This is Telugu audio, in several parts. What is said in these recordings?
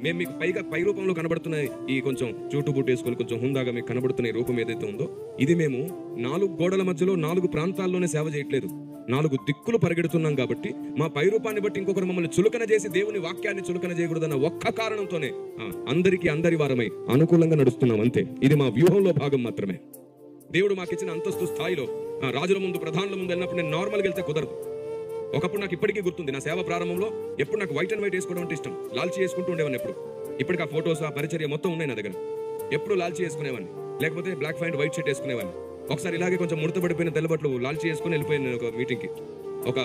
మేము మీకు పై రూపంలో కనబడుతున్న ఈ కొంచెం చూటు బుట్టు వేసుకొని కొంచెం హుందాగా మీకు కనబడుతున్న ఈ రూపం ఏదైతే ఉందో, ఇది మేము 4 గోడల మధ్యలో 4 ప్రాంతాల్లోనే సేవ చేయట్లేదు. 4 దిక్కులు పరిగెడుతున్నాం కాబట్టి మా పై రూపాన్ని బట్టి ఇంకొకరు మమ్మల్ని చులకన చేసి దేవుని వాక్యాన్ని చులకన చేయకూడదన్న ఒక్క కారణంతోనే అందరికీ అందరి వారమై అనుకూలంగా నడుస్తున్నాం అంతే. ఇది మా వ్యూహంలో భాగం మాత్రమే. దేవుడు మాకిచ్చిన అంతస్తు స్థాయిలో రాజుల ముందు ప్రధానుల ముందు వెళ్ళినప్పుడు నేను నార్మల్గా వెళ్తే కుదరదు. ఒకప్పుడు నాకు ఇప్పటికీ గుర్తుంది, నా సేవ ప్రారంభంలో ఎప్పుడు నాకు వైట్ అండ్ వైట్ వేసుకోవడం అంటే ఇష్టం. లాల్చీ వేసుకుంటూ ఉండేవాడిని ఎప్పుడు. ఇప్పటికి ఆ ఫోటోస్ ఆ పరిచర్య మొత్తం ఉన్నాయి నా దగ్గర. ఎప్పుడు లాల్చీ వేసుకునేవాడిని, లేకపోతే బ్లాక్ ప్యాంట్ వైట్ షర్ట్ వేసుకునేవాడిని. ఒకసారి ఇలాగే కొంచెం ముడతపడిపోయిన తెల్లబట్లు లాల్చీ వేసుకుని వెళ్ళిపోయాను నేను ఒక మీటింగ్కి, ఒక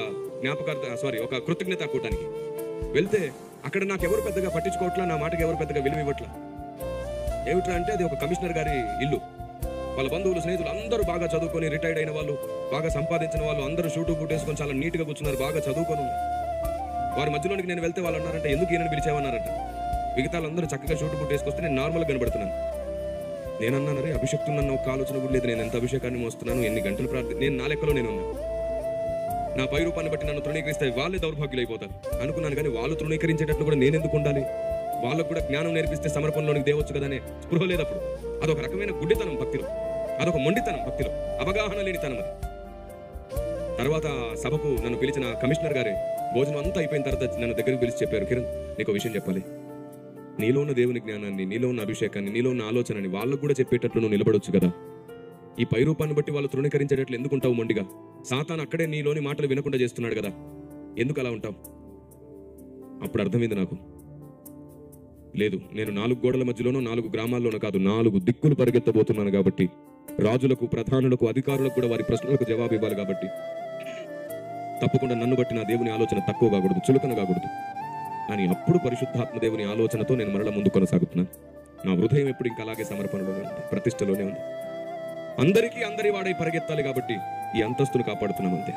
కృతజ్ఞత కూటానికి వెళ్తే అక్కడ నాకు ఎవరు పెద్దగా పట్టించుకోవట్లా, నా మాటకి ఎవరు పెద్దగా విలువ ఇవ్వట్లా. ఏమిట్లా అంటే అది ఒక కమిషనర్ గారి ఇల్లు. వాళ్ళ బంధువులు స్నేహితులు అందరూ బాగా చదువుకొని రిటైర్డ్ అయిన వాళ్ళు, బాగా సంపాదించిన వాళ్ళు అందరూ షూటు బూటేసుకొని చాలా నీట్గా కూర్చున్నారు, బాగా చదువుకొని. వారి మధ్యలోనికి నేను వెళ్తే వాళ్ళు అన్నారంటే, ఎందుకు ఈయనని పిలిచామన్నారంట. మిగతా వాళ్ళందరూ చక్కగా షూటు బూటేసుకొస్తే నేను నార్మల్గా కనబడుతున్నాను. నేను అన్నాను, అరే అభిషేక్తున్న ఒక ఆలోచన కూడా లేదు, నేను ఎంత అభిషేకాన్ని మోస్తున్నాను, ఎన్ని గంటలు నేను నా లెక్కలో నేను ఉన్నా. నా పై రూపాన్ని బట్టి నన్ను తృణీకరిస్తే వాళ్ళే దౌర్భాగ్యులు అయిపోతారు అనుకున్నాను. కానీ వాళ్ళు తృణీకరించేటట్లు కూడా నేను ఎందుకు ఉండాలి? వాళ్ళకు కూడా జ్ఞానం నేర్పిస్తే సమర్పణలోనికి దేవచ్చు కదనే స్పృహ లేదప్పుడు. అదొక రకమైన గుడ్డితనం భక్తిలో, అదొక మొండితనం భక్తిలో, అవగాహన లేనితనం అది. తర్వాత సభకు నన్ను పిలిచిన కమిషనర్ గారే భోజనం అంతా అయిపోయిన తర్వాత నన్ను దగ్గరికి పిలిచి చెప్పారు, కిరణ్ నీకు విషయం చెప్పాలి, నీలో ఉన్న దేవుని జ్ఞానాన్ని, నీలో ఉన్న అభిషేకాన్ని, నీలో ఉన్న ఆలోచనని వాళ్ళకు కూడా చెప్పేటట్లు నువ్వు నిలబడొచ్చు కదా. ఈ పై రూపాన్ని బట్టి వాళ్ళు తృణీకరించేటట్లు ఎందుకుంటావు మొండిగా? సాతాను అక్కడే నీలోని మాటలు వినకుండా చేస్తున్నాడు కదా, ఎందుకు అలా ఉంటావు? అప్పుడు అర్థమైంది నాకు, లేదు నేను 4 గోడల మధ్యలోనో 4 గ్రామాల్లోనో కాదు, 4 దిక్కులు పరిగెత్తబోతున్నాను కాబట్టి, రాజులకు ప్రధానులకు అధికారులకు కూడా వారి ప్రశ్నలకు జవాబు ఇవ్వాలి కాబట్టి, తప్పకుండా నన్ను బట్టి నా దేవుని ఆలోచన తక్కువ కాకూడదు, చులకన కాకూడదు అని అప్పుడు పరిశుద్ధాత్మ దేవుని ఆలోచనతో నేను మరల ముందు కొనసాగుతున్నాను. నా హృదయం ఎప్పుడు ఇంకా అలాగే సమర్పణలోనే ఉంది, ప్రతిష్టలోనే ఉంది. అందరికీ అందరి వాడై పరిగెత్తాలి కాబట్టి ఈ అంతస్తును కాపాడుతున్నాం అంతే.